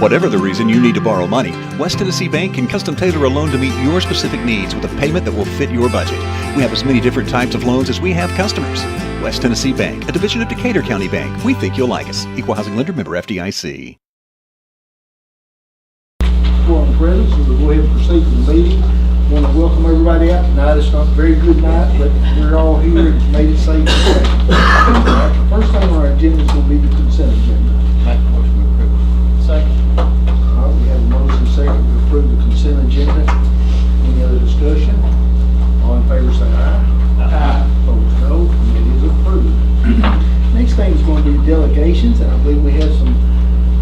Whatever the reason you need to borrow money, West Tennessee Bank can custom tailor a loan to meet your specific needs with a payment that will fit your budget. We have as many different types of loans as we have customers. West Tennessee Bank, a division of Decatur County Bank. We think you'll like us. Equal housing lender, member FDIC. Quorum present, so we'll go ahead and proceed with the meeting. I want to welcome everybody out tonight. It's not a very good night, but we're all here and made it safe. The first thing on our agenda is going to be the consent agenda. Make a motion to approve. Second. All right, we have a motion second to approve the consent agenda. Any other discussion? All in favor say aye. Aye. Opposed no, and it is approved. Next thing is going to be delegations, and I believe we have some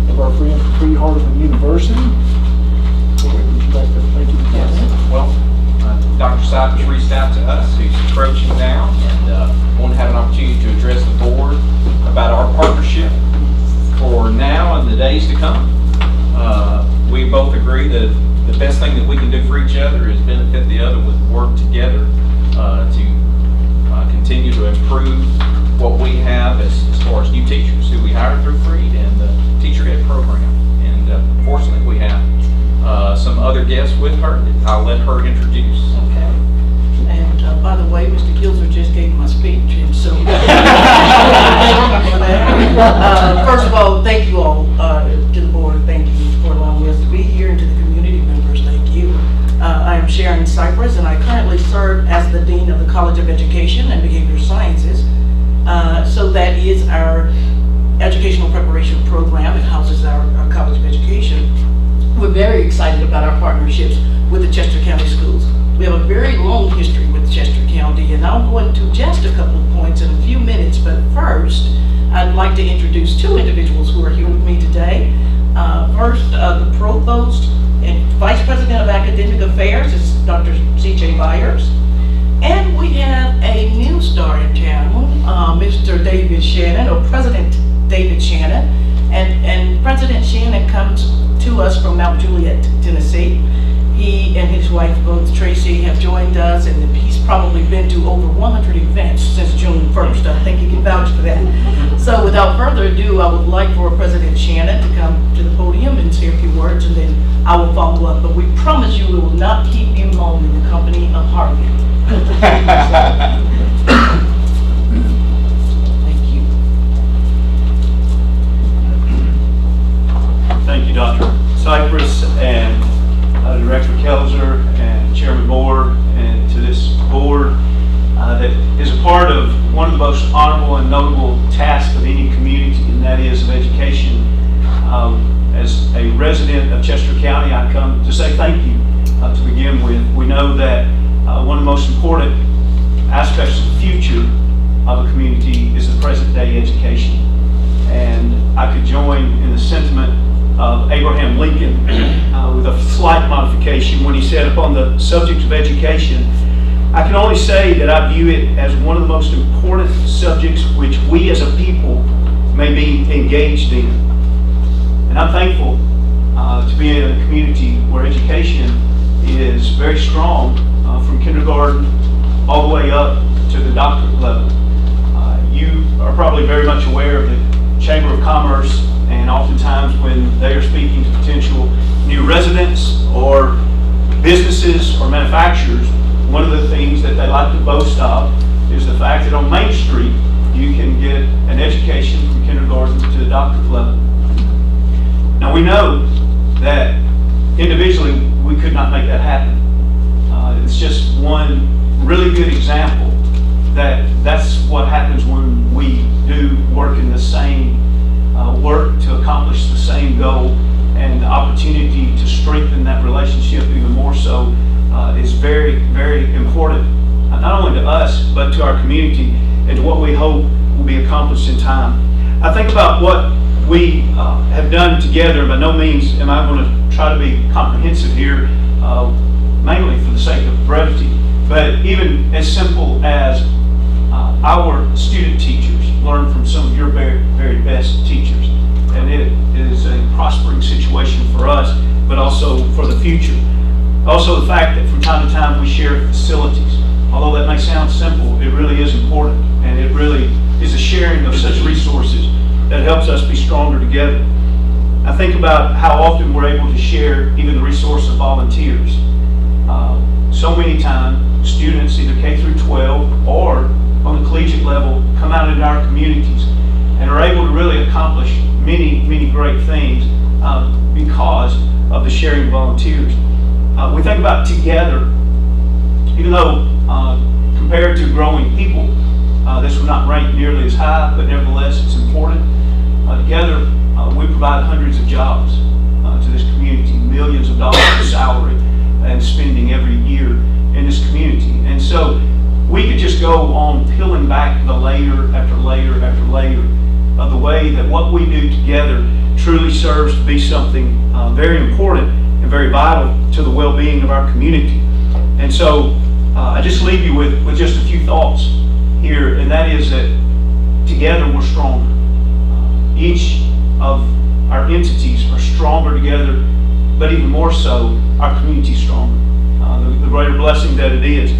of our friends from Pre-Hardeman University. Would you like to thank you? Yes. Well, Dr. Cypress reached out to us, who's approaching now, and wanted to have an opportunity to address the board about our partnership for now and the days to come. We both agree that the best thing that we can do for each other is benefit the other with work together to continue to improve what we have as far as new teachers who we hire through Freed and the Teacher Ed program. And fortunately, we have some other guests with her that I'll let her introduce. Okay. And by the way, Mr. Kilzer just gave my speech, and so first of all, thank you all to the board. Thank you for allowing us to be here, and to the community members, thank you. I am Sharon Cypress, and I currently serve as the Dean of the College of Education and Behavioral Sciences. So that is our educational preparation program. It houses our College of Education. We're very excited about our partnerships with the Chester County Schools. We have a very long history with Chester County, and I'll go into just a couple of points in a few minutes, but first, I'd like to introduce two individuals who are here with me today. First, the Provost and Vice President of Academic Affairs is Dr. C.J. Byers. And we have a new star in town, Mr. David Shannon, or President David Shannon. And President Shannon comes to us from Mount Juliet, Tennessee. He and his wife, both Tracy, have joined us, and he's probably been to over 100 events since June 1st. I think he can vouch for that. So without further ado, I would like for President Shannon to come to the podium and say a few words, and then I will follow up. But we promise you we will not keep you long in the company of Harvey. Thank you. Thank you, Dr. Cypress, and Director Kelzer, and Chairman Moore, and to this board that is a part of one of the most honorable and notable tasks of any community, and that is of education. As a resident of Chester County, I come to say thank you to begin with. We know that one of the most important aspects of the future of a community is the present day education. And I could join in the sentiment of Abraham Lincoln with a slight modification when he said upon the subject of education, I can only say that I view it as one of the most important subjects which we as a people may be engaged in. And I'm thankful to be in a community where education is very strong from kindergarten all the way up to the doctorate level. You are probably very much aware of the Chamber of Commerce, and oftentimes when they are speaking to potential new residents or businesses or manufacturers, one of the things that they like to boast of is the fact that on Main Street you can get an education from kindergarten to the doctorate level. Now we know that individually we could not make that happen. It's just one really good example that that's what happens when we do work in the same work to accomplish the same goal, and the opportunity to strengthen that relationship even more so is very, very important, not only to us, but to our community and to what we hope will be accomplished in time. I think about what we have done together. By no means am I going to try to be comprehensive here, mainly for the sake of brevity, but even as simple as our student teachers learn from some of your very, very best teachers. And it is a prospering situation for us, but also for the future. Also the fact that from time to time we share facilities. Although that may sound simple, it really is important, and it really is a sharing of such resources that helps us be stronger together. I think about how often we're able to share even the resource of volunteers. So many times, students, either K through 12 or on the collegiate level, come out into our communities and are able to really accomplish many, many great things because of the sharing of volunteers. We think about together, even though compared to growing people, this would not rank nearly as high, but nevertheless it's important. Together, we provide hundreds of jobs to this community, millions of dollars in salary and spending every year in this community. And so we could just go on peeling back the layer after layer after layer of the way that what we do together truly serves to be something very important and very vital to the well-being of our community. And so I just leave you with just a few thoughts here, and that is that together we're stronger. Each of our entities are stronger together, but even more so, our community is stronger. The greater blessing that it is.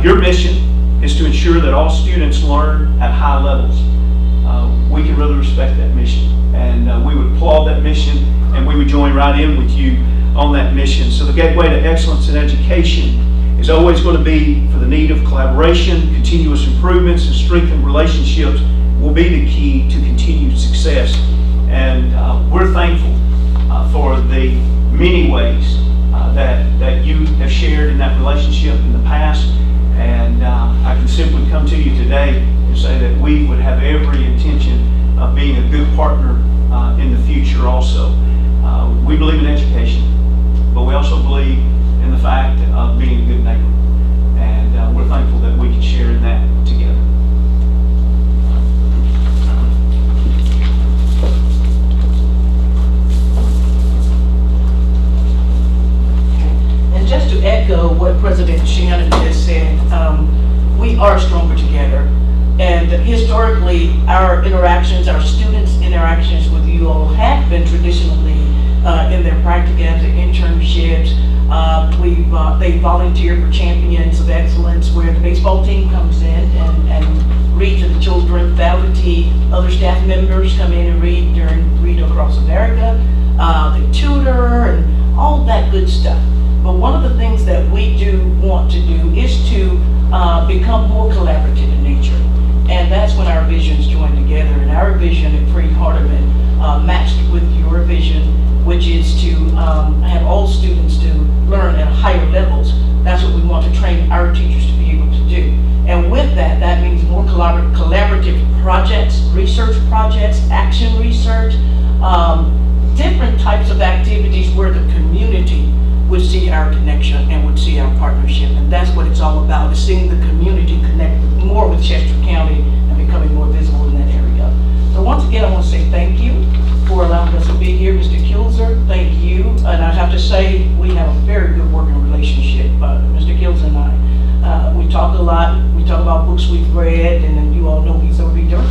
Your mission is to ensure that all students learn at high levels. We can really respect that mission, and we would applaud that mission, and we would join right in with you on that mission. So the gateway to excellence in education is always going to be for the need of collaboration, continuous improvements, and strengthened relationships will be the key to continued success. And we're thankful for the many ways that you have shared in that relationship in the past. And I can simply come to you today and say that we would have every intention of being a good partner in the future also. We believe in education, but we also believe in the fact of being a good neighbor. And we're thankful that we can share in that together. And just to echo what President Shannon just said, we are stronger together. And historically, our interactions, our students' interactions with you all have been traditionally in their practicums and internships. They volunteer for Champions of Excellence, where the baseball team comes in and read to the children. Faculty, other staff members come in and read across America. They tutor and all that good stuff. But one of the things that we do want to do is to become more collaborative in nature. And that's when our visions join together. And our vision at Free Hardeman matched with your vision, which is to have all students to learn at higher levels. That's what we want to train our teachers to be able to do. And with that, that means more collaborative projects, research projects, action research, different types of activities where the community would see our connection and would see our partnership. And that's what it's all about, is seeing the community connect more with Chester County and becoming more visible in that area. So once again, I want to say thank you for allowing us to be here. Mr. Kilzer, thank you. And I have to say, we have a very good working relationship, Mr. Kilzer and I. We talk a lot. We talk about books we've read, and then you all know he's a reader.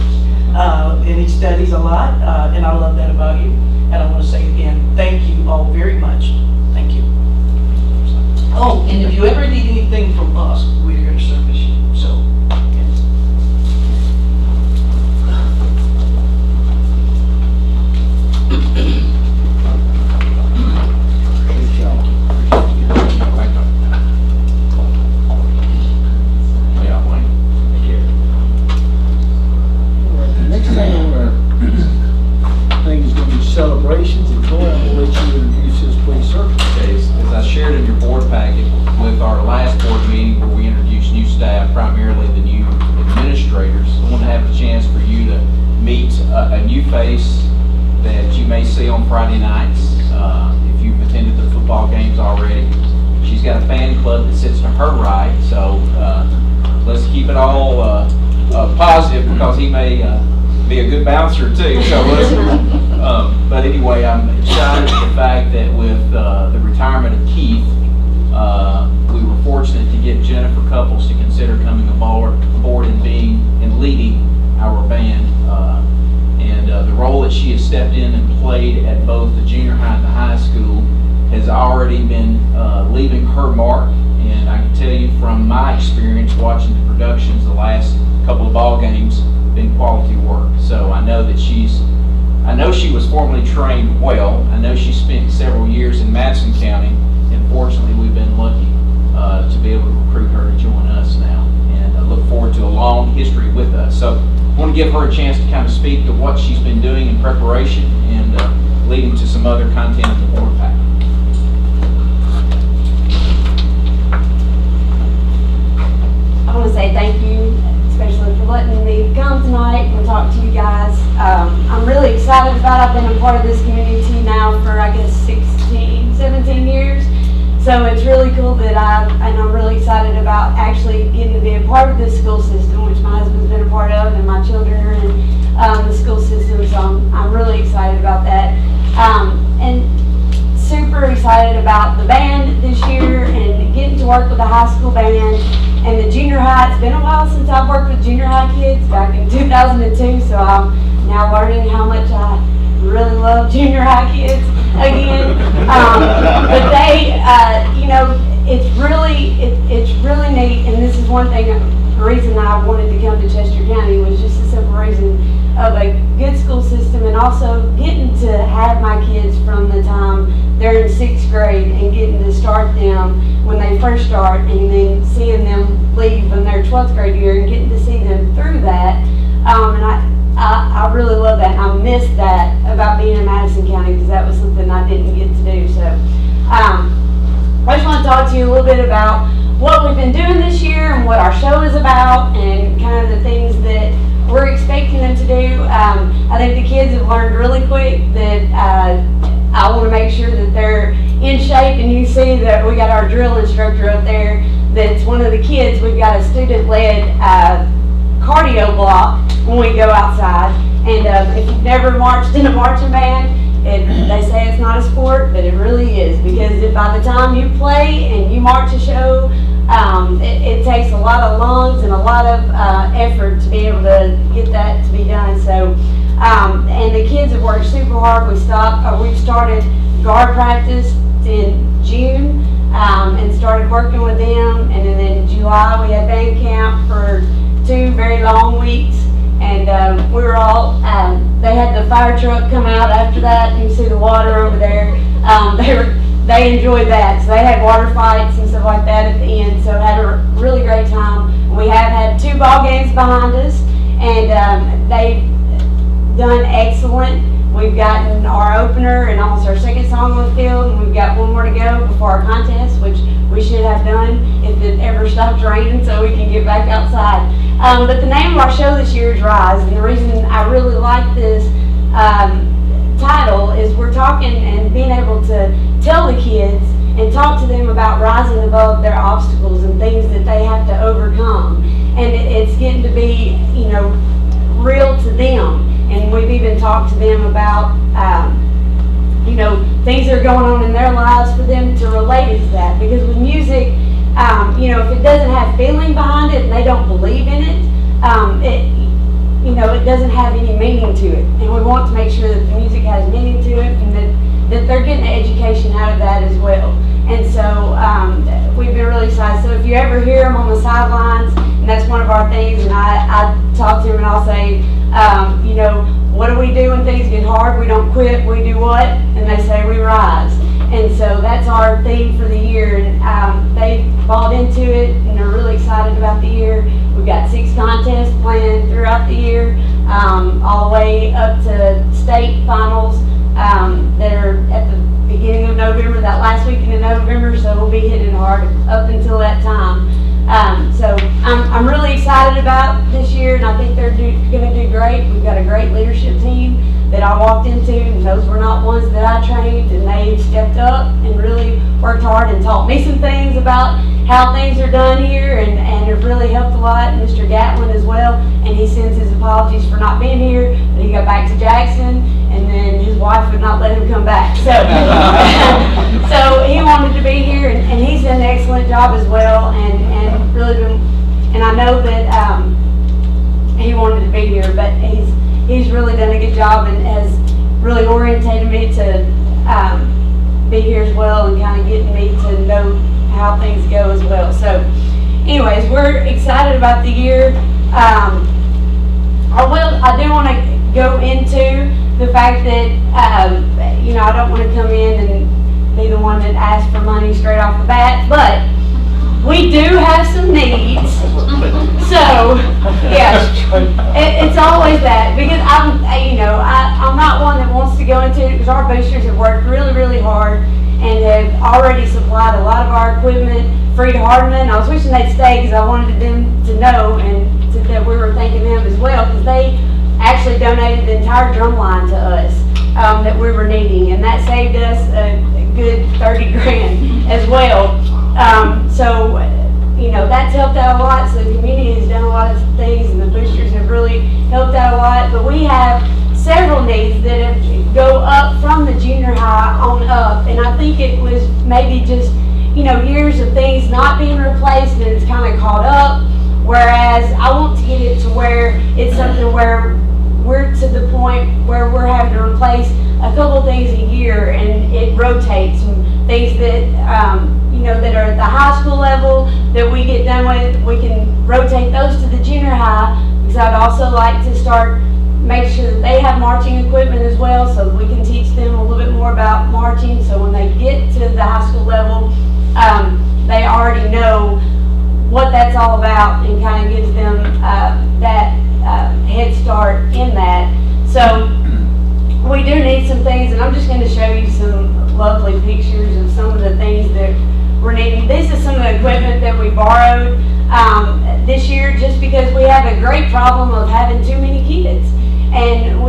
And he studies a lot, and I love that about you. And I want to say again, thank you all very much. Thank you. Oh, and if you ever need anything from us, we're here to service you. So, yes. Next thing on our thing is going to be celebrations, and Troy, I'm going to let you introduce this, please, sir. Okay, as I shared in your board packet with our last board meeting where we introduced new staff, primarily the new administrators, I want to have a chance for you to meet a new face that you may see on Friday nights if you've attended the football games already. She's got a fan club that sits to her right, so let's keep it all positive, because he may be a good bouncer too. So but anyway, I'm excited at the fact that with the retirement of Keith, we were fortunate to get Jennifer Couples to consider coming aboard and leading our band. And the role that she has stepped in and played at both the junior high and the high school has already been leaving her mark. And I can tell you from my experience watching the productions the last couple of ball games, been quality work. So I know that she's I know she was formerly trained well. I know she spent several years in Madison County, and fortunately, we've been lucky to be able to recruit her to join us now, and I look forward to a long history with us. So I want to give her a chance to kind of speak to what she's been doing in preparation and leading to some other content in the board pack. I want to say thank you, especially for letting me come tonight and talk to you guys. I'm really excited about it. I've been a part of this community now for, I guess, 16, 17 years. So it's really cool that I'm really excited about actually getting to be a part of this school system, which my husband's been a part of, and my children are in the school system. So I'm really excited about that. And super excited about the band this year and getting to work with the high school band and the junior high. It's been a while since I've worked with junior high kids, back in 2002, so I'm now learning how much I really love junior high kids again. But they, it's really neat, and this is one thing, the reason I wanted to come to Chester County was just the simple reason of a good school system, and also getting to have my kids from the time they're in 6th grade and getting to start them when they first start, and then seeing them leave in their 12th grade year and getting to see them through that. And I really love that, and I miss that about being in Madison County, because that was something I didn't get to do. So I just want to talk to you a little bit about what we've been doing this year and what our show is about, and kind of the things that we're expecting them to do. I think the kids have learned really quick that I want to make sure that they're in shape, and you see that we got our drill instructor up there that's one of the kids. We've got a student-led cardio block when we go outside, and if you've never marched in a marching band, they say it's not a sport, but it really is, because by the time you play and you march a show, it takes a lot of lungs and a lot of effort to be able to get that to be done. So, and the kids have worked super hard. We've started guard practice in June and started working with them, and then in July we had band camp for 2 very long weeks. And we were all, they had the fire truck come out after that. You can see the water over there. They enjoyed that. So they had water fights and stuff like that at the end. So had a really great time. We have had 2 ball games behind us, and they've done excellent. We've gotten our opener and almost our 2nd song on the field, and we've got 1 more to go before our contest, which we should have done if it ever stops raining, so we can get back outside. But the name of our show this year is Rise, and the reason I really like this title is we're talking and being able to tell the kids and talk to them about rising above their obstacles and things that they have to overcome. And it's getting to be, real to them. And we've even talked to them about, things that are going on in their lives for them to relate to that. Because with music, if it doesn't have feeling behind it and they don't believe in it, it doesn't have any meaning to it. And we want to make sure that the music has meaning to it, and that they're getting an education out of that as well. And so we've been really excited. So if you ever hear them on the sidelines, and that's one of our things, and I talk to them and I'll say, what do we do when things get hard? We don't quit, we do what? And they say we rise. And so that's our theme for the year, and they bought into it and are really excited about the year. We've got 6 contests planned throughout the year, all the way up to state finals that are at the beginning of November, that last weekend of November, so we'll be hitting hard up until that time. So I'm really excited about this year, and I think they're going to do great. We've got a great leadership team that I walked into, and those were not ones that I trained, and they stepped up and really worked hard and taught me some things about how things are done here, and it really helped a lot. Mr. Gatlin as well, and he sends his apologies for not being here, but he got back to Jackson, and then his wife would not let him come back. So, so he wanted to be here, and he's done an excellent job as well, and really been, and I know that he wanted to be here, but he's really done a good job and has really orientated me to be here as well, and kind of getting me to know how things go as well. So anyways, we're excited about the year. I do want to go into the fact that, I don't want to come in and be the one that asks for money straight off the bat, but we do have some needs. So, yeah, it's always that, because I'm not one that wants to go into it, because our boosters have worked really, really hard and have already supplied a lot of our equipment free to Hardman. I was wishing they'd stay because I wanted them to know that we were thanking them as well, because they actually donated the entire drum line to us that we were needing, and that saved us a good 30 grand as well. That's helped out a lot. So the community has done a lot of things, and the boosters have really helped out a lot. But we have several needs that go up from the junior high on up, and I think it was maybe just years of things not being replaced, and it's kind of caught up. Whereas I want to get it to where it's something where we're to the point where we're having to replace a couple things a year, and it rotates. And things that that are at the high school level that we get done with, we can rotate those to the junior high, because I'd also like to start make sure that they have marching equipment as well, so we can teach them a little bit more about marching, so when they get to the high school level, they already know what that's all about, and kind of gives them that head start in that. So we do need some things, and I'm just going to show you some lovely pictures of some of the things that we're needing. This is some of the equipment that we borrowed this year, just because we have a great problem of having too many kids. And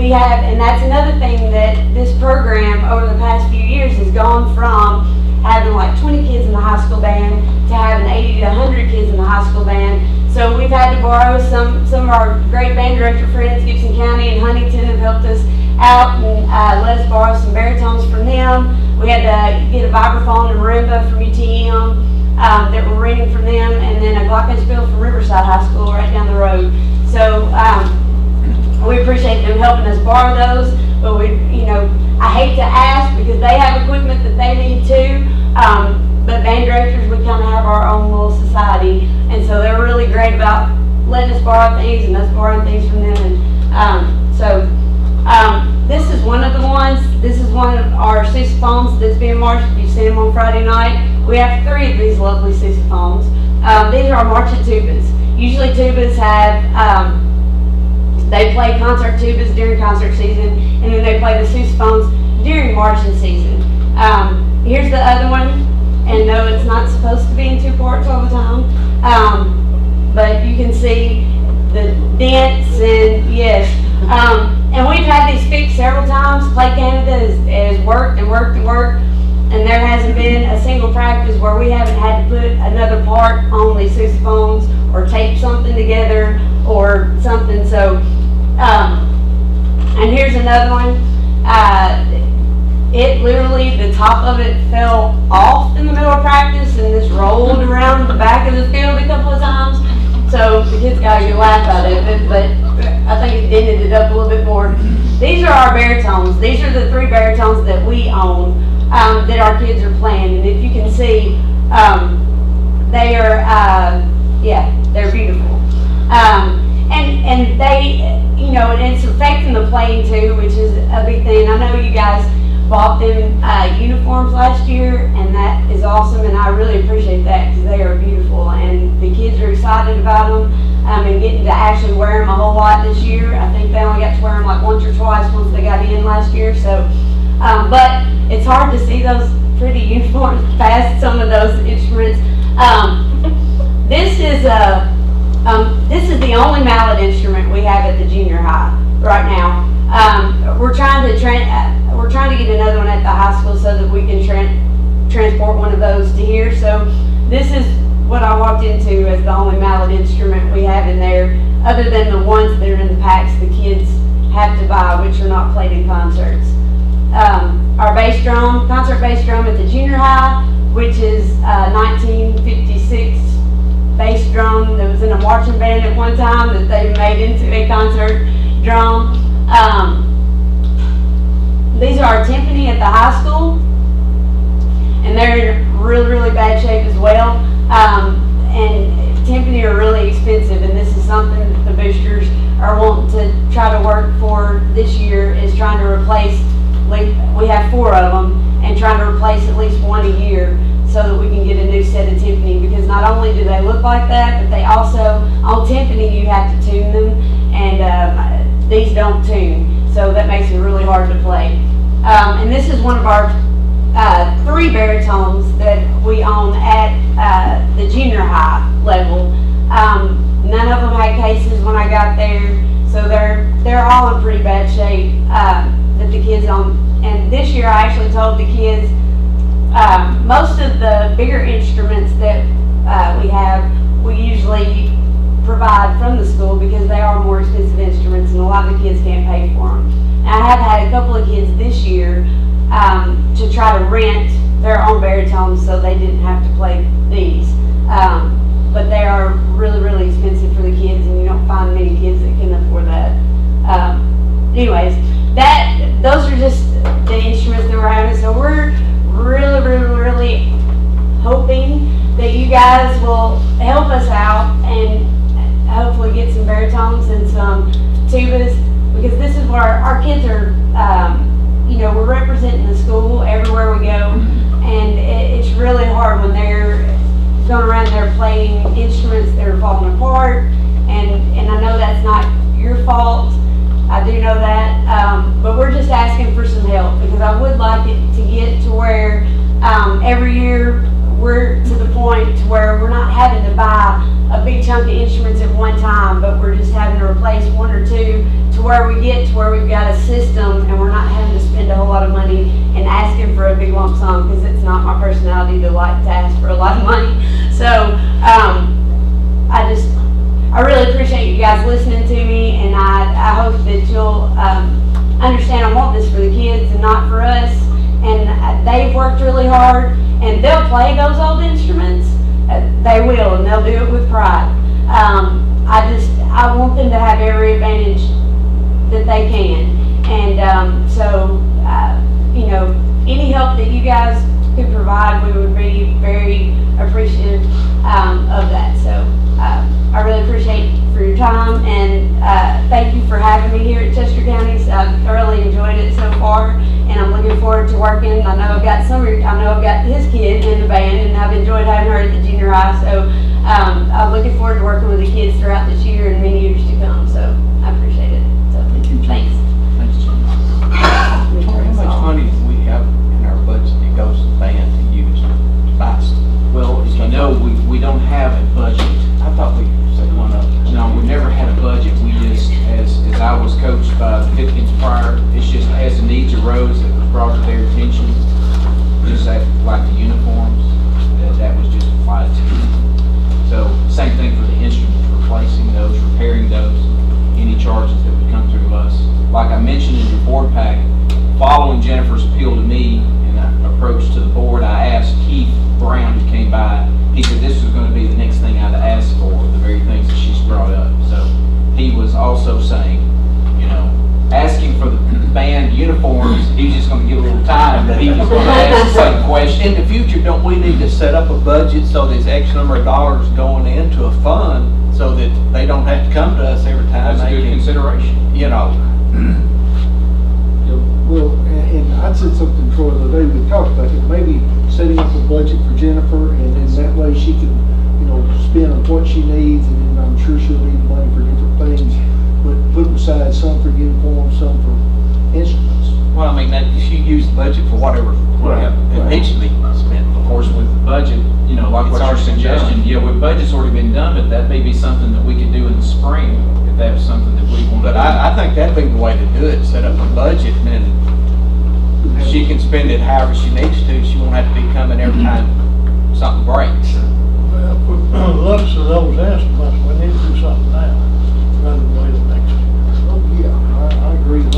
that's another thing that this program over the past few years has gone from having like 20 kids in the high school band to having 80 to 100 kids in the high school band. So we've had to borrow some of our great band director friends. Gibson County and Huntington have helped us out and let us borrow some baritones from them. We had to get a vibraphone and marimba from UTM that we're renting from them, and then a glockenspiel from Riverside High School right down the road. So we appreciate them helping us borrow those, but I hate to ask because they have equipment that they need too. But band directors, we kind of have our own little society, and so they're really great about letting us borrow things and us borrowing things from them. This is one of the ones. This is one of our sousaphones that's being marched. You've seen them on Friday night. We have 3 of these lovely sousaphones. These are our marching tubas. Usually tubas have, they play concert tubas during concert season, and then they play the sousaphones during marching season. Here's the other one, and no, it's not supposed to be in 2 parts all the time, but you can see the dents, and yes. And we've had these fixed several times. Play Canada has worked and worked and worked, and there hasn't been a single practice where we haven't had to put another part on these sousaphones or tape something together or something. So, and here's another one. It literally, the top of it fell off in the middle of practice, and this rolled around the back of the field a couple of times. So the kids got a good laugh out of it, but I think it dented it up a little bit more. These are our baritones. These are the 3 baritones that we own, that our kids are playing. And if you can see, they are, they're beautiful. And they, and it's affecting the playing too, which is a big thing. I know you guys bought them uniforms last year, and that is awesome, and I really appreciate that because they are beautiful, and the kids are excited about them and getting to actually wear them a whole lot this year. I think they only got to wear them like once or twice once they got in last year. So, but it's hard to see those pretty uniforms past some of those instruments. This is the only mallet instrument we have at the junior high right now. We're trying to get another one at the high school so that we can transport one of those to here. So this is what I walked into as the only mallet instrument we have in there, other than the ones that are in the packs the kids have to buy, which are not played in concerts. Our bass drum, concert bass drum at the junior high, which is 1956 bass drum that was in a marching band at one time that they made into a concert drum. These are our timpani at the high school, and they're in really, really bad shape as well. And timpani are really expensive, and this is something that the boosters are wanting to try to work for this year is trying to replace, like, we have 4 of them, and trying to replace at least 1 a year so that we can get a new set of timpani, because not only do they look like that, but they also, on timpani you have to tune them, and these don't tune, so that makes it really hard to play. And this is one of our 3 baritones that we own at the junior high level. None of them had cases when I got there, so they're all in pretty bad shape that the kids own. And this year I actually told the kids, most of the bigger instruments that we have, we usually provide from the school because they are more expensive instruments and a lot of the kids can't pay for them. And I have had a couple of kids this year to try to rent their own baritones so they didn't have to play these. But they are really, really expensive for the kids, and you don't find many kids that can afford that. Anyways, those are just the instruments that we're having. So we're really, really, really hoping that you guys will help us out and hopefully get some baritones and some tubas, because this is where our kids are, we're representing the school everywhere we go, and it's really hard when they're going around there playing instruments that are falling apart, and I know that's not your fault. I do know that, but we're just asking for some help, because I would like it to get to where every year we're to the point to where we're not having to buy a big chunk of instruments at one time, but we're just having to replace 1 or 2 to where we get to where we've got a system and we're not having to spend a whole lot of money and asking for a big lump sum, because it's not my personality to like to ask for a lot of money. So I really appreciate you guys listening to me, and I hope that you'll understand I want this for the kids and not for us. And they've worked really hard, and they'll play those old instruments. They will, and they'll do it with pride. I want them to have every advantage that they can. And any help that you guys could provide, we would be very appreciative of that. So I really appreciate for your time, and thank you for having me here at Chester County. So I've thoroughly enjoyed it so far, and I'm looking forward to working. I know I've got his kid in the band, and I've enjoyed having her at the junior high. So I'm looking forward to working with the kids throughout this year and many years to come. So I appreciate it. So Thank you, Jim. thanks. Thanks, Jim. How much money do we have in our budget that goes to the band to use to buy stuff? Well, as you know, we don't have a budget. I thought we said one up. No, we never had a budget. We just, as I was coached by the Pitkins prior, it's just as the needs arose that was brought to their attention, just like the uniforms, that was just applied to. So same thing for the instruments, replacing those, repairing those, any charges that would come through us. Like I mentioned in your board pack, following Jennifer's appeal to me and I approach to the board, I asked Keith Brown, who came by, he said this was going to be the next thing I'd ask for, the very things that she's brought up. So he was also saying, asking for the band uniforms, he was just going to give a little time, but he was going to ask the same question. In the future, don't we need to set up a budget so there's X number of dollars going into a fund so that they don't have to come to us every time? That's a they good can, consideration. Well, and I said something, Troy, the other day, we talked about it, maybe setting up a budget for Jennifer, and then that way she can, spend on what she needs, and then I'm sure she'll need money for different things, but put aside some for uniforms, some for instruments. Well, I mean, that you use the budget for whatever it needs to be spent. Of course, with the budget, like It's what your already been suggestion, done. with budget's already been done, but that may be something that we could do in the spring, if that was something that we wanted. But I think that'd be the way to do it, set up a budget, and then she can spend it however she needs to. She won't have to be coming every time something breaks. Well, for lots of those estimates, we need to do something now, rather than wait till next year. Oh, yeah, I agree 100%.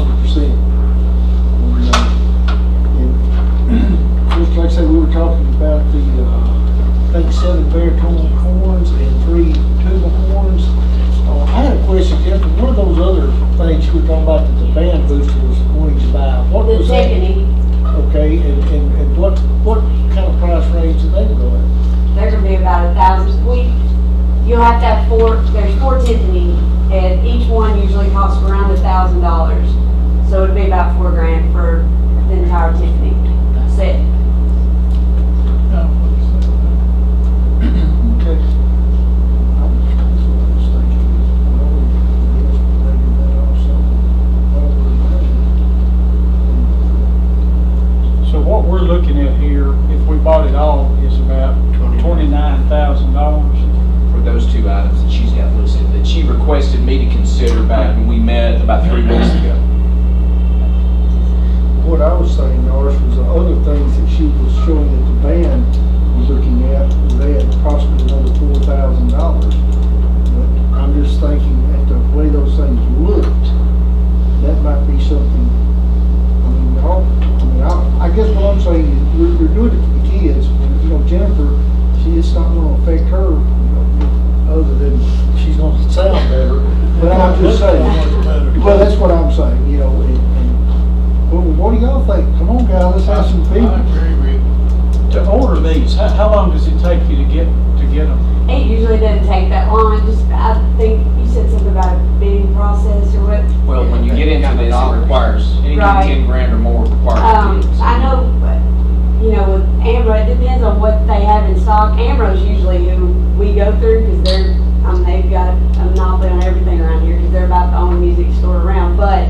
And just like I said, we were talking about the, I think 7 baritone horns and 3 tuba horns. I had a question, Jennifer, one of those other things you were talking about that the band booster was going to buy, what The was that? timpani, Okay, and what kind of price range do they go at? they're gonna be about 1,000. You'll have to have 4. There's 4 timpani And each one usually costs around $1,000. So it'd be about $4,000 for the entire Tiffany set. Yeah, Okay. So what we're looking at here, if we bought it all, is about $29,000. For those two items that she's got listed, that she requested me to consider back when we met about 3 weeks ago. What I was saying, Norris, was the other things that she was showing that the band was looking at, they had possibly another $4,000. But I'm just thinking, at the way those things looked, that might be something, I guess what I'm saying is, you're doing it for the kids, and, Jennifer, it's not gonna affect her, other than she's gonna sound better. But I'm just saying, well, that's what I'm saying, well, what do y'all think? Come on, guys, let's have some I feedback. agree with you. To order these, how long does it take you to get them? It usually doesn't take that long. I think you said something about a bidding process or what. Well, when you get into this, it requires anything Right. 10 grand or more requires bids. I know, but, with Amro, it depends on what they have in stock. Amro's usually who we go through because they've got a monopoly on everything around here because they're about the only music store around. But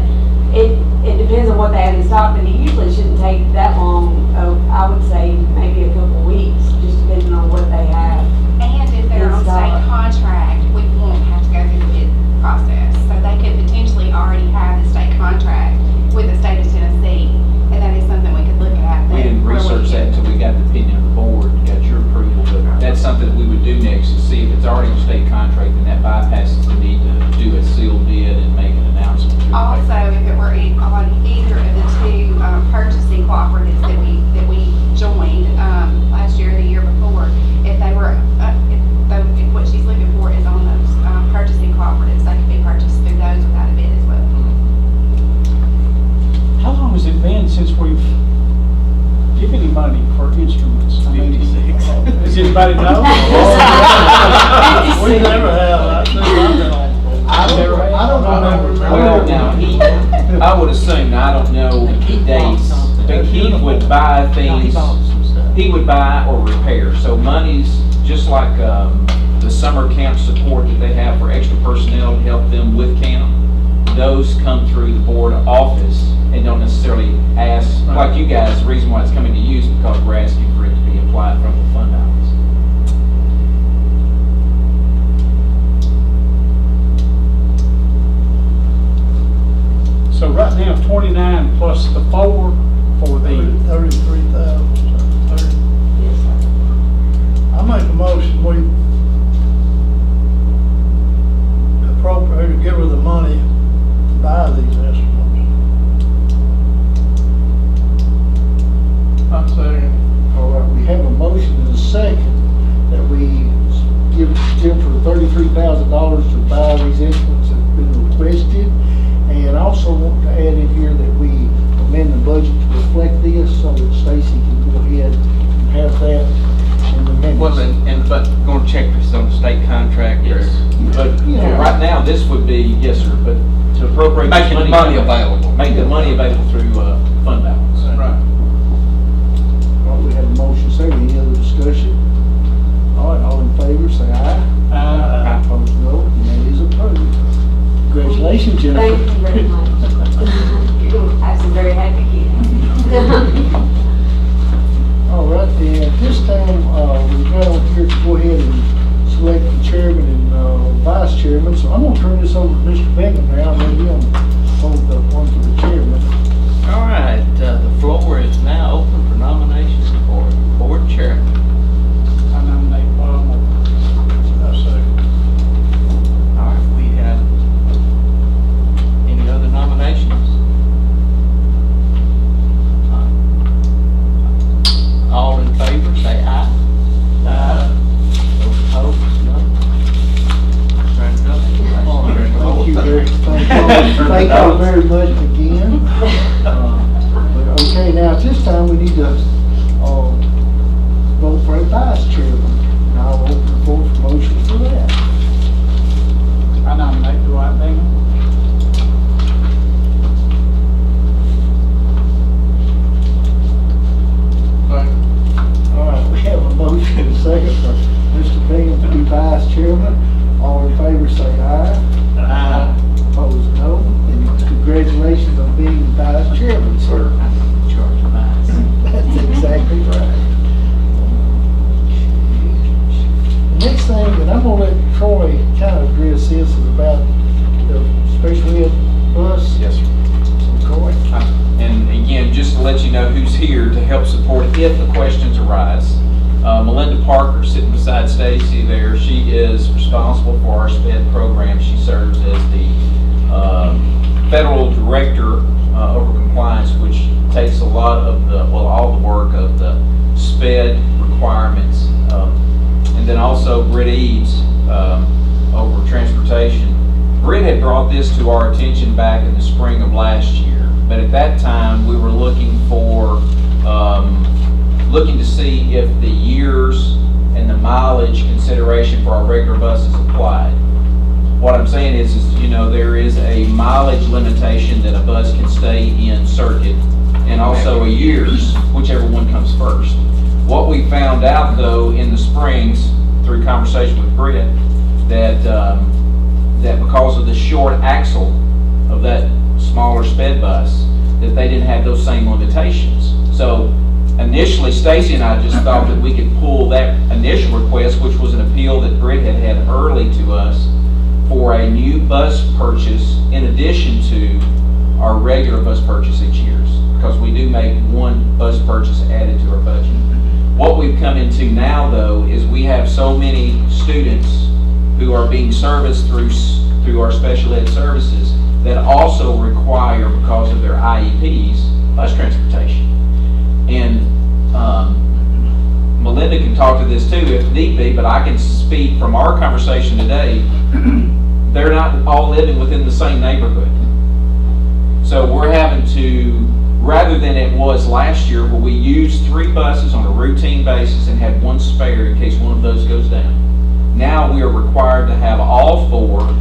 it depends on what they have in stock, but it usually shouldn't take that long. I would say maybe a couple weeks, just depending on what they have. And if they're on state contract, we won't have to go through the bid process. So they could potentially already have the state contract with the state of Tennessee, and that is something we could look at. We didn't research that until we got the opinion of the board and got your approval, but that's something that we would do next to see if it's already a state contract, then that bypasses the need to do a sealed bid and make an announcement. to the Also, paper. if it were on either of the two purchasing cooperatives that we joined last year or the year before, if they were, if what she's looking for is on those purchasing cooperatives, they could be purchased through those without a bid as well. How long has it been since we've given any money for instruments? 56. Does anybody know? We never have, I've been on. I don't remember. Well, now, I would assume, I don't know the dates, but he would buy things, he would buy or repair. So money's just like the summer camp support that they have for extra personnel to help them with camp. Those come through the board office and don't necessarily ask, like you guys, the reason why it's coming to you is because we're asking for it to be applied from the fund balance. So right now, 29 plus the 4 for the, 33,000. Yes, sir. I make a motion, we appropriate to give her the money to buy these instruments. I say, All right, we have a motion and a second that we give Jennifer $33,000 to buy these instruments that have been requested. And also want to add in here that we amend the budget to reflect this so that Stacy can go ahead and have that in the minutes. Well, but going to check this on the state contract or? But Yeah. right now, this would be, yes, sir, but to appropriate this Making the money available. Make the money available through fund balance. right. All right, we have a motion second. Any other discussion? All right, all in favor, say aye. Opposed, no. And that is approved. Congratulations, Jennifer. Thank you very much. You're going to have some very happy kids. All right, and at this time, we've got on here to go ahead and select the chairman and vice chairman. So I'm going to turn this over to Mr. Bingham now, and then he'll hold the one for the chairman. All right, the floor is now open for nominations for board chairman. I nominate Bob Moore. I say, All right, we have any other nominations? All in favor, say aye. Aye. Those opposed, no. Congratulations. All right, thank y'all very much again. Okay, now at this time, we need to vote for a vice chairman. And I'll open the floor for motion for that. I nominate Dwight chairman. All in favor say aye. Aye. Opposed, no. And congratulations on being vice chairman, sir. Charge of mine. That's exactly right. The next thing, and I'm gonna let Troy kind of address this, is about the special ed bus. Yes, sir. So Troy. And again, just to let you know who's here to help support if the questions arise. Melinda Parker, sitting beside Stacy there, she is responsible for our SPED program. She serves as the federal director over compliance, which takes a lot of all the work of the SPED requirements. And then also Britt Eads over transportation. Britt had brought this to our attention back in the spring of last year, but at that time we were looking to see if the years and the mileage consideration for our regular buses applied. What I'm saying is there is a mileage limitation that a bus can stay in circuit, and also a year's, whichever one comes first. What we found out though in the springs through conversation with Britt, that because of the short axle of that smaller sped bus, that they didn't have those same limitations. So initially, Stacy and I just thought that we could pull that initial request, which was an appeal that Britt had early to us, for a new bus purchase in addition to our regular bus purchase each year, because we do make one bus purchase added to our budget. What we've come into now, though, is we have so many students who are being serviced through our special ed services that also require, because of their IEPs, bus transportation. And Melinda can talk to this too if need be, but I can speak from our conversation today. They're not all living within the same neighborhood. So we're having to, rather than it was last year where we used 3 buses on a routine basis and had one spare in case one of those goes down, now we are required to have all 4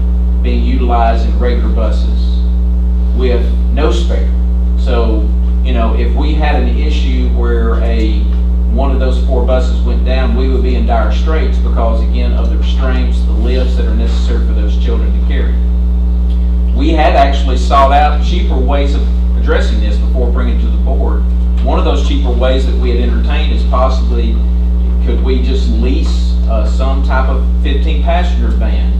being utilized in regular buses with no spare. So, if we had an issue where one of those 4 buses went down, we would be in dire straits because, again, of the restraints, the lifts that are necessary for those children to carry. We had actually sought out cheaper ways of addressing this before bringing it to the board. One of those cheaper ways that we had entertained is possibly, could we just lease some type of 15-passenger van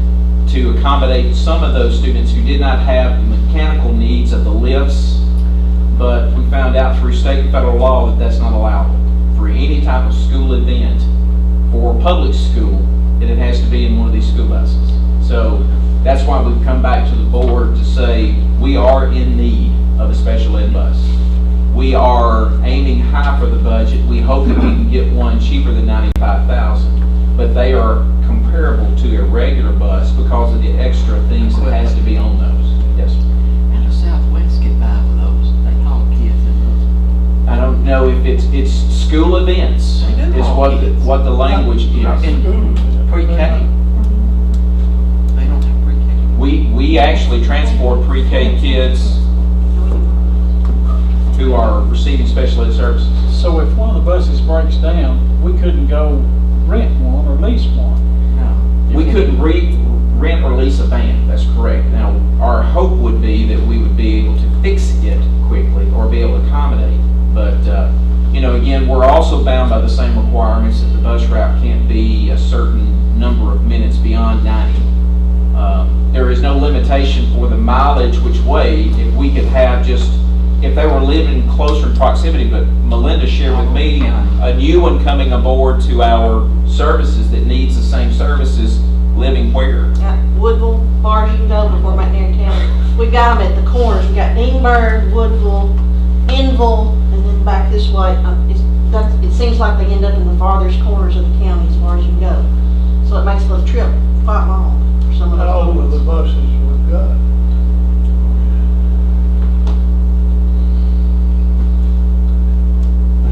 to accommodate some of those students who did not have the mechanical needs of the lifts, but we found out through state and federal law that that's not allowable for any type of school event for public school, that it has to be in one of these school buses. So that's why we've come back to the board to say we are in need of a special ed bus. We are aiming high for the budget. We hope that we can get one cheaper than $95,000, but they are comparable to a regular bus because of the extra things that has to be on those. Yes, sir. And the Southwest get by with those. They haul kids in those. I don't know if it's school events They do is haul kids. what the language is. Pre-K. They don't have pre-K. We actually transport pre-K kids who are receiving special ed services. So if one of the buses breaks down, we couldn't go rent one or lease one. No. We couldn't rent or lease a van, that's correct. Now, our hope would be that we would be able to fix it quickly or be able to accommodate. But, again, we're also bound by the same requirements that the bus route can't be a certain number of minutes beyond 90. There is no limitation for the mileage which way. If we could have if they were living closer in proximity, but Melinda shared with me a new one coming aboard to our services that needs the same services, living where? Yeah, Woodville, far as you can go before McNair County. We got them at the corners. We got Deanburg, Woodville, Enville, and then back this way. It seems like they end up in the farthest corners of the county as far as you can go. So it makes the trip quite long for some of those. How old are the buses we've got?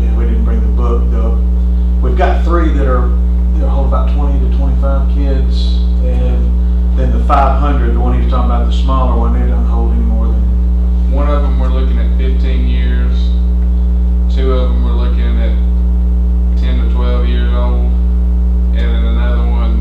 Yeah, we didn't bring the book though. We've got 3 that hold about 20 to 25 kids, and then the 500, the one he was talking about, the smaller one, they don't hold any more than. One of them we're looking at 15 years. 2 of them we're looking at 10 to 12 years old. And then another one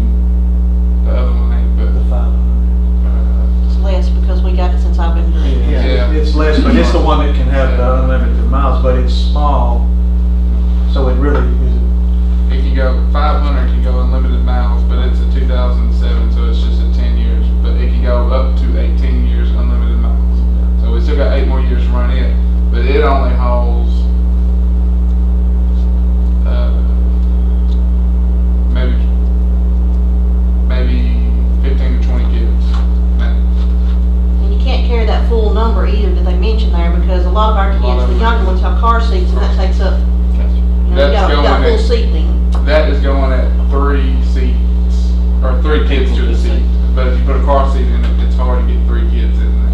carpool at, seating. that is going at 3 seats, or 3 kids to a seat. But if you put a car seat in it, it's hard to get 3 kids in there.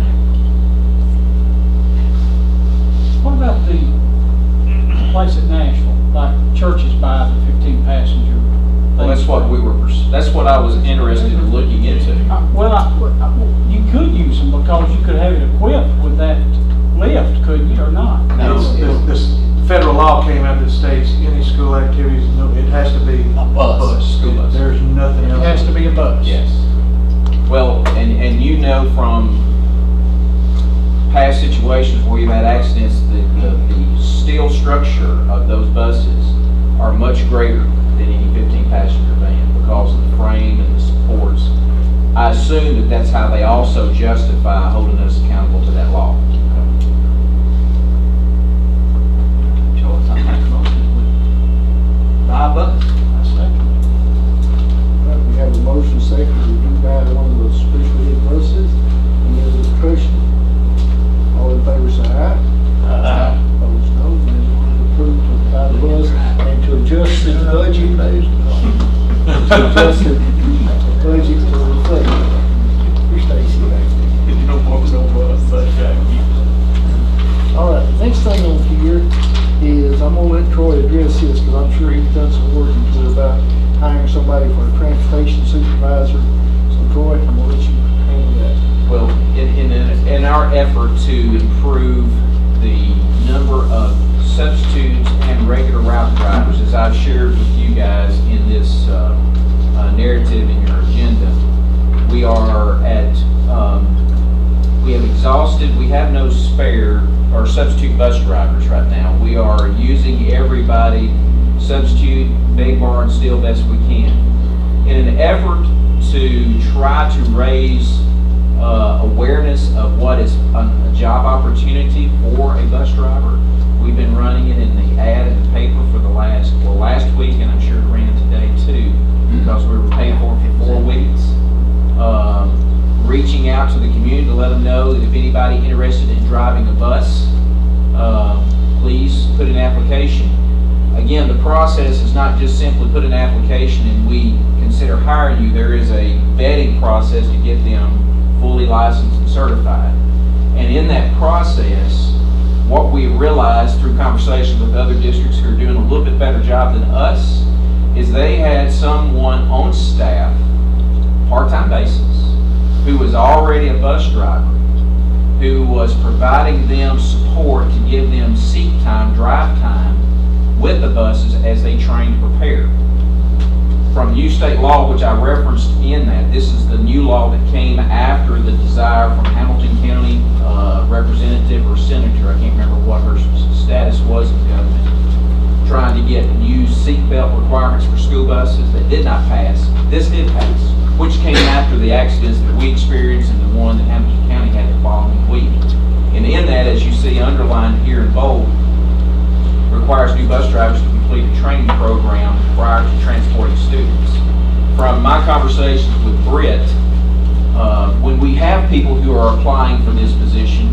What about the place at Nashville, like churches buy the 15 passenger? Well, that's what I was interested in looking into. You could use them because you could have it equipped with that lift, couldn't you, or not? No. This federal law came out that states any school activities, it has to be a bus. School bus. There's nothing It else. has to be a bus. Yes. Well, and you know from past situations where you've had accidents, the steel structure of those buses are much greater than any 15-passenger van because of the frame and the supports. I assume that that's how they also justify holding us accountable to that law. Choice, I make a motion, we buy a bus. Right, we have a motion second to do buy one of those special ed buses. Any other discussion? All in favor say aye. Opposed, no. Resolution approved to buy the bus and to adjust the budget. To adjust the budget to reflect. Where's Stacy back there? No more, no bus, All right, the next thing on here is, I'm gonna let Troy address this, because I'm sure he's done some work into it about hiring somebody for a transportation supervisor. So Troy, I'm gonna let you handle that. Well, in our effort to improve the number of substitutes and regular route drivers, as I've shared with you guys in this narrative in your agenda, we are at, we have exhausted, we have no spare or substitute bus drivers right now. We are using everybody, substitute, big bar, and steel best we can. In an effort to try to raise awareness of what is a job opportunity for a bus driver, we've been running it in the ad in the paper for the last week, and I'm sure it ran today too, because we were paid for 4 weeks. Reaching out to the community to let them know that if anybody interested in driving a bus, please put an application. Again, the process is not just simply put an application and we consider hiring you. There is a vetting process to get them fully licensed and certified. And in that process, what we realized through conversations with other districts who are doing a little bit better job than us is they had someone on staff, part-time basis, who was already a bus driver, who was providing them support to give them seat time, drive time with the buses as they trained to prepare. From new state law, which I referenced in that, this is the new law that came after the desire from Hamilton County representative or senator, I can't remember what her status was in government, trying to get new seatbelt requirements for school buses that did not pass. This did pass, which came after the accidents that we experienced and the one that Hamilton County had the following week. And in that, as you see underlined here in bold, requires new bus drivers to complete a training program prior to transporting students. From my conversations with Britt, when we have people who are applying for this position,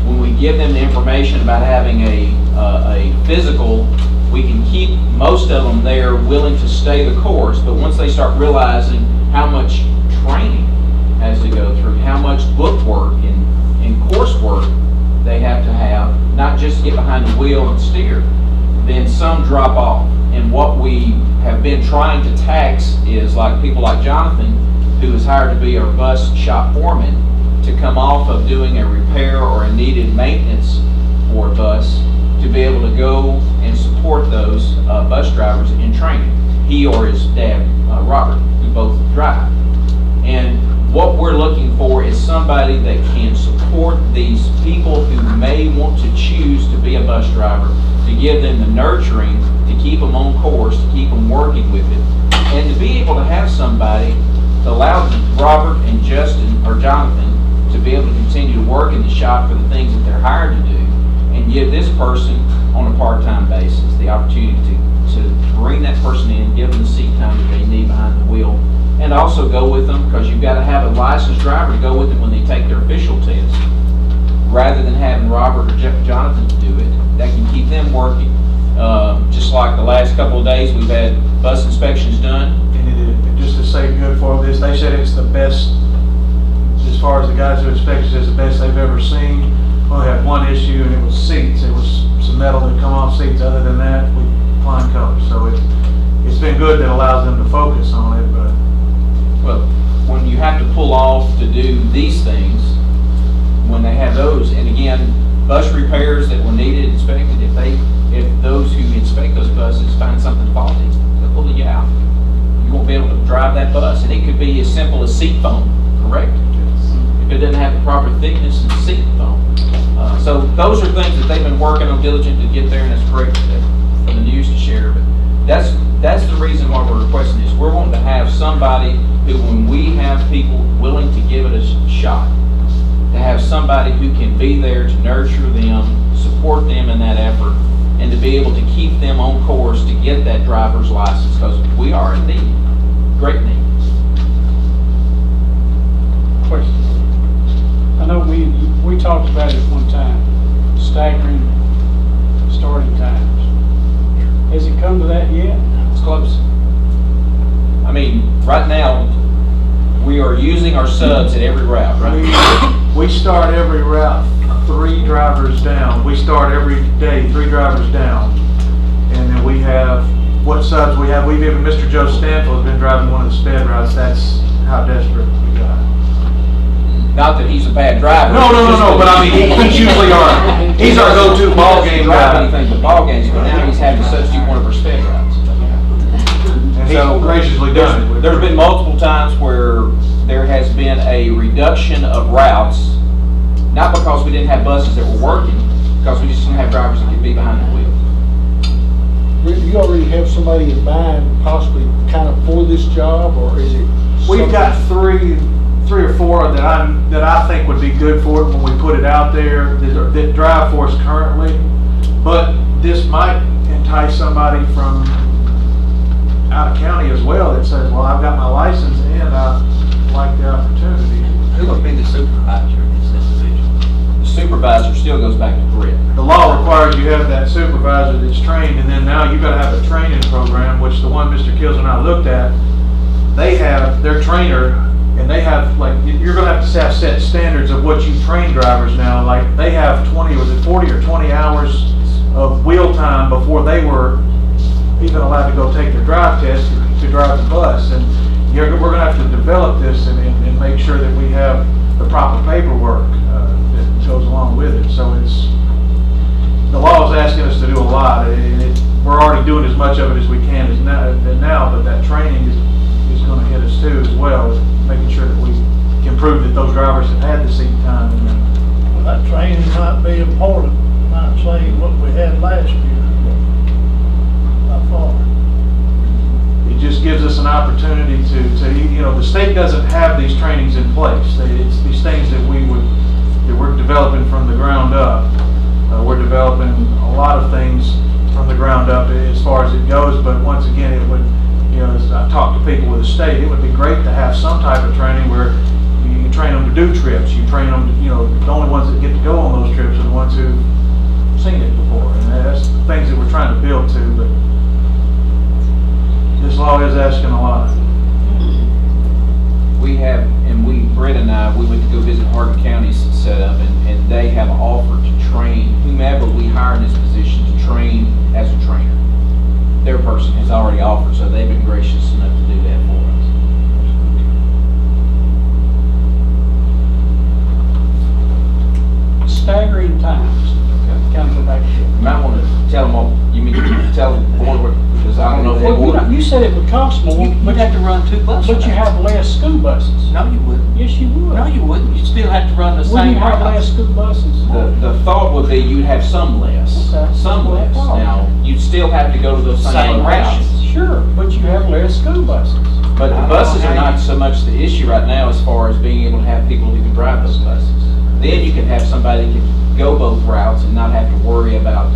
when we give them the information about having a physical, we can keep most of them there willing to stay the course, but once they start realizing how much training has to go through, how much book work and coursework they have to have, not just to get behind the wheel and steer, then some drop off. And what we have been trying to tax is like people like Jonathan, who is hired to be our bus shop foreman, to come off of doing a repair or a needed maintenance for a bus to be able to go and support those bus drivers in training. He or his dad, Robert, who both drive. And what we're looking for is somebody that can support these people who may want to choose to be a bus driver, to give them the nurturing, to keep them on course, to keep them working with it, and to be able to have somebody to allow Robert and Justin or Jonathan to be able to continue to work in the shop for the things that they're hired to do, and give this person on a part-time basis the opportunity to bring that person in, give them the seat time that they need behind the wheel, and also go with them, because you've got to have a licensed driver to go with them when they take their official test, rather than having Robert or Jonathan to do it. That can keep them working. Just like the last couple of days, we've had bus inspections done. And just to say good for this, they said it's the best, as far as the guys who inspected, it's the best they've ever seen. We only had one issue, and it was seats. It was some metal that come off seats. Other than that, we fine colors. So it's been good that allows them to focus on it, but. Well, when you have to pull off to do these things, when they have those, and again, bus repairs that were needed, inspected, if those who inspect those buses find something faulty, they'll pull you out. You won't be able to drive that bus, and it could be as simple as seat foam, correct? If it doesn't have the proper thickness and seat foam. So those are things that they've been working on diligent to get there, and it's great for the news to share. But that's the reason why we're requesting this. We're wanting to have somebody who, when we have people willing to give it a shot, to have somebody who can be there to nurture them, support them in that effort, and to be able to keep them on course to get that driver's license, because we are in need, great need. Question. I know we talked about it one time, staggering starting times. Has it come to that yet? It's close. I mean, right now, we are using our subs at every route, right? We start every route 3 drivers down. We start every day 3 drivers down. And then we have, what subs we have, we've even Mr. Joe Stanfield has been driving one of the sped routes. That's how desperate we got. Not that he's a bad driver. No, but I mean, he's usually he's our go-to ball game drive guy. anything but ball games, but now he's having to substitute one of our sped routes. And he's graciously done it. There's been multiple times where there has been a reduction of routes, not because we didn't have buses that were working, because we just didn't have drivers that could be behind the wheel. You already have somebody in mind possibly kind of for this job, or is it? We've got three or four that I think would be good for it when we put it out there that drive for us currently. But this might entice somebody from out of county as well that says, well, I've got my license and I like the opportunity. Who would be the supervisor of this individual? The supervisor still goes back to grid. The law requires you have that supervisor that's trained, and then now you've got to have a training program, which the one Mr. Kills and I looked at, they have their trainer, and they have, like, you're going to have set standards of what you train drivers now. Like, they have 40 or 20 hours of wheel time before they were even allowed to go take their drive test to drive the bus. And we're going to have to develop this and make sure that we have the proper paperwork that goes along with it. So the law is asking us to do a lot, and we're already doing as much of it as we can now, but that training is going to hit us too as well, making sure that we can prove that those drivers have had the seat time. Well, that training might be important, not saying what we had last year, but not far. It just gives us an opportunity to the state doesn't have these trainings in place. It's these things that we're developing from the ground up. We're developing a lot of things from the ground up as far as it goes, but once again, it would, as I talk to people with the state, it would be great to have some type of training where you train them to do trips. You train them to, the only ones that get to go on those trips are the ones who've seen it before. And that's the things that we're trying to build to, but this law is asking a lot. Brett and I, we went to go visit Hardin County's setup, and they have offered to train whomever we hire in this position to train as a trainer. Their person has already offered, so they've been gracious enough to do that for us. Staggering times. Kind of go back to it. You might want to tell them all, you mean tell the board, because I don't know if they Well, you said it would cost more, You'd but have to run 2 buses. you have less school buses. No, you wouldn't. Yes, you would. No, you wouldn't. You'd still have to run the Wouldn't same you have less routes. school buses? The thought would be you'd have some less, Okay. some less. Now, you'd still have to go to those same Same routes. locations. Sure, but you have less school buses. But the buses are not so much the issue right now as far as being able to have people who can drive those buses. Then you can have somebody that can go both routes and not have to worry about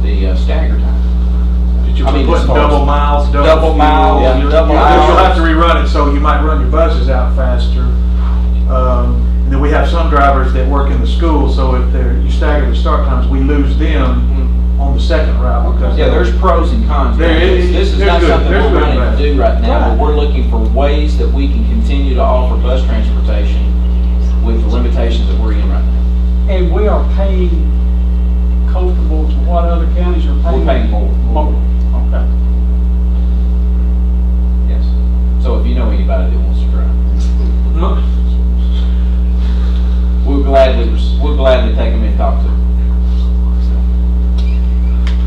the stagger time. Did you I mean, put as far as- double miles, Double fuel? mile, yeah, double You'll mile. have to rerun it, so you might run your buses out faster. And then we have some drivers that work in the school, so if you stagger the start times, we lose them on on the second route because. Yeah, there's pros and cons. There is. This is There's not good- something there's we're good and running to bad. do right now, but we're looking for ways that we can continue to offer bus transportation with the limitations that we're in right now. And we are paying comfortable to what other counties are paying? We're paying more. More, okay. Yes. So if you know anybody that wants to drive, we'll gladly take them in and talk to them.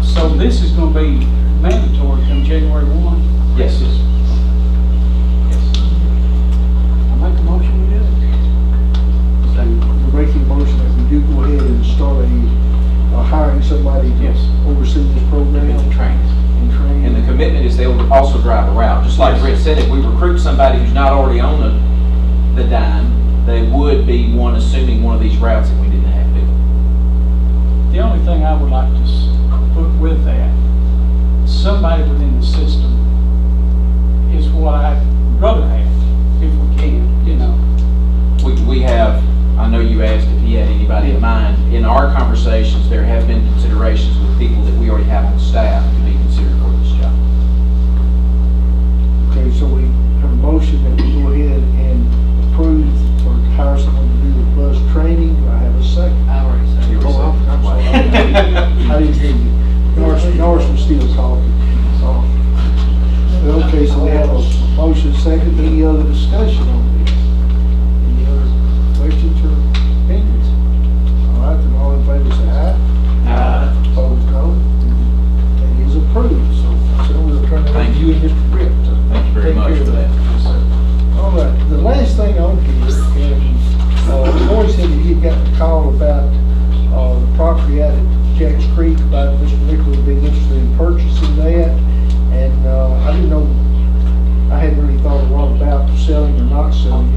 So this is gonna be mandatory come January 1? Yes. Yes. I make a motion we do it. We're making a motion that we do go ahead and start hiring somebody to Yes. oversee this program. And train. And train. And the commitment is they'll also drive a route. Just like Brett said, if we recruit somebody who's not already on the dime, they would be assuming one of these routes if we didn't have people. The only thing I would like to put with that, somebody within the system is what I'd rather have, if we can, you know. We have, I know you asked if he had anybody in mind. In our conversations, there have been considerations with people that we already have on staff to be considered for this job. Okay, so we have a motion that we go ahead and approve or hire someone to do the bus training. Do I have a second? I already said. Oh, I'm sorry. I didn't hear you. Norris was still talking. Okay, so we have a motion second. Any other discussion on this? Any other questions or opinions? All right, then all in favor say aye. Aye. Opposed, no. That is approved. So we'll turn it over to Thank you and Mr. Britt. Thank you very Take much care for of that. All right, the last thing on here, and Corey said that he had gotten a call about the property out at Jack's Creek, about Mr. Nichols being interested in purchasing that. And I didn't know, I hadn't really thought a lot about selling or not selling.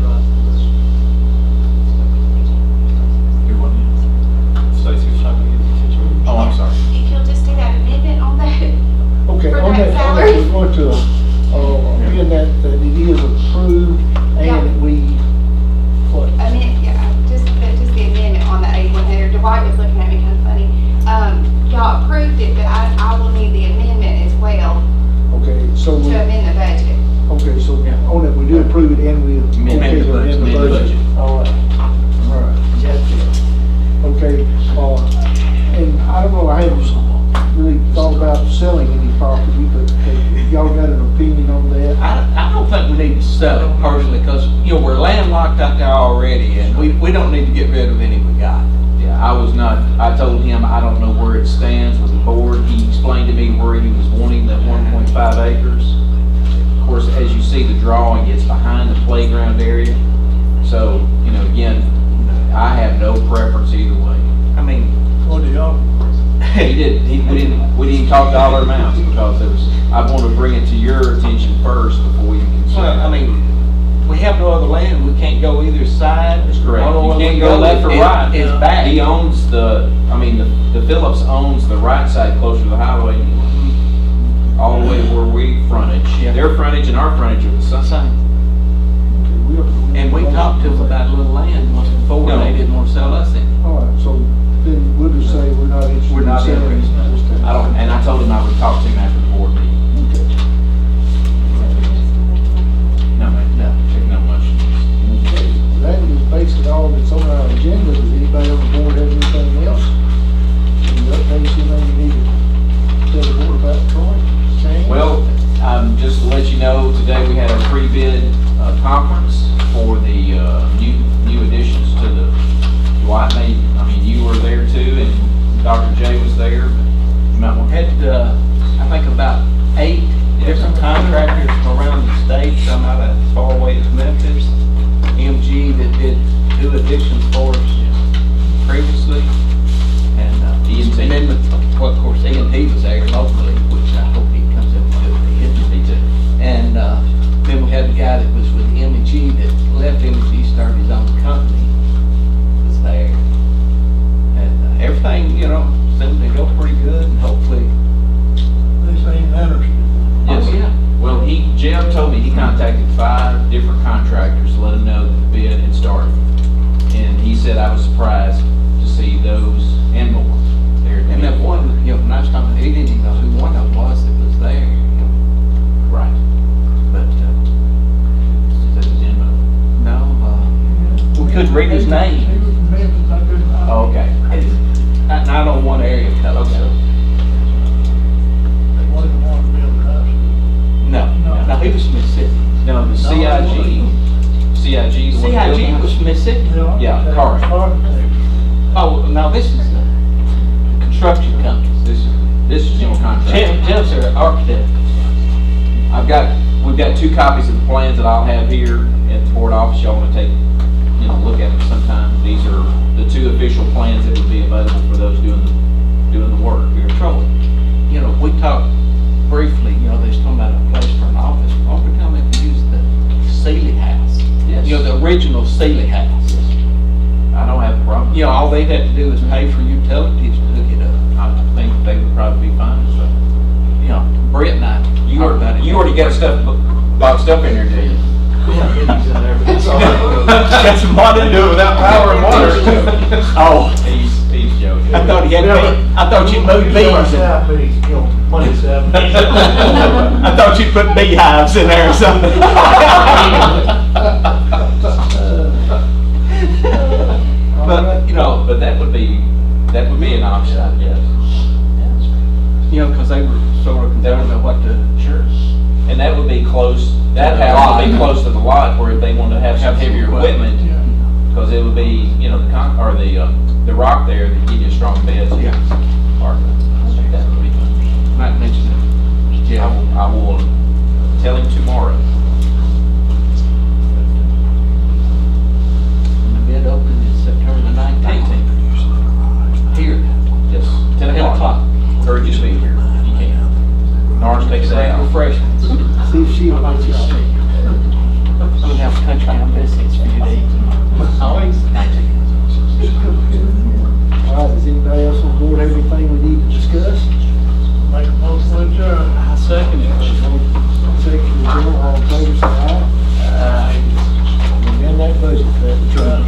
Oh, I'm sorry. If you'll just do that amendment on that. Okay, For on that that, salary? we're going to, being that it is approved Yeah. and we, what? Just the amendment on the 8100. Dwight was looking at me kind of funny. Y'all approved it, but I will need the amendment as well Okay, so to we, amend the budget. okay, so on that, we do approve it and we. Amend okay the to budget. amend the Amend the budget. All right, all right. Okay, and I don't know, I haven't really thought about selling any property, but have y'all got an opinion on that? I don't think we need to sell it personally, because, you know, we're landlocked out there already, and we don't need to get rid of any we got. Yeah, I told him I don't know where it stands with the board. He explained to me where he was wanting that 1.5 acres. Of course, as you see the drawing, it's behind the playground area. So, you know, again, I have no preference either way. I mean, What do y'all? We didn't talk dollar amounts because I want to bring it to your attention first before you consider. well, I mean, we have no other land, we can't go either side. That's correct. All the You way can't we go left or right. It's back. He owns the Phillips owns the right side closer to the highway, all the way to where we frontage. Yeah. Their frontage and our frontage are the same. Same. And we talked to them about a little land once before, No. and they didn't want to sell us it. All right, so then we'll just say we're not interested. We're not in selling interested. this time. And I told him I would talk to him after the board meeting. Okay. No, man, no much. Okay, that is basically all that's on our agenda. Does anybody on the board have anything else? Any updates, anything you need to tell the board about, Troy? Shane? Well, just to let you know, today we had a pre-bid conference for the new additions to the Dwight. You were there too, and Dr. J was there. But you might want to Had, I think about 8 different contractors from around the state, some out as far away as Memphis. MG that did 2 additions for us previously. And, E&T. and then, well, of course, E&T was there locally, which I hope he comes in and do it. Me too. And, then we had the guy that was with M&G that left M&G, started his own company, was there. And everything, you know, seemed to go pretty good, and hopefully. This ain't Henderson. Yes. Oh, yeah. Well, Jim told me he contacted 5 different contractors to let him know that the bid had started. And he said I was surprised to see those and more there. And that one, You know, when I was talking, he didn't even know who one of them was that was there. Right. But, no, we couldn't read his He name. was from Memphis, I couldn't. Oh, okay. Not on one area code, so. They wanted to build a house. No, he was from Mississippi. No, the CIG, the one CIG building. was from Mississipy. Yeah, Carter. Oh, now this is the construction company. This is general contractor. Jim's our architect. We've got 2 copies of the plans that I'll have here at the board office. Y'all want to take, look at them sometime. These are the 2 official plans that would be available for those doing the work here. Trouble. You know, we talked briefly, they was talking about a place for an office. Why don't we come and use the Sealy house? Yes. The original Sealy house. I don't have a problem. All they'd have to do is pay for utilities to hook it up. I think they would probably be fine. So. Brett and I You talked about it. already got boxed up in there, did you? Got some water to do it without power and water. Oh, He's joking. I thought he had, I thought you moved bees. I thought you put beehives in there or something. But, but that would be an option, I guess. because they were sort of concerned about what the. Sure. And that would be close, that house would be close to the lot where if they wanted to have some heavier equipment, because it would be, the rock there that give you a strong bed. Yeah. That would be fun. Might mention it. I will tell him tomorrow. The bid opening is September the 19th. Here. Yes, 10 o'clock. Encourage you to be here if you can. Norris, take a day off. Refreshments. See if she invites you. We'll have country town biscuits for you to eat. Always. All right, does anybody else on board have anything we need to discuss? Make a motion to adjourn. I second it. Second, all in favor, say aye. Aye. And that budget cut.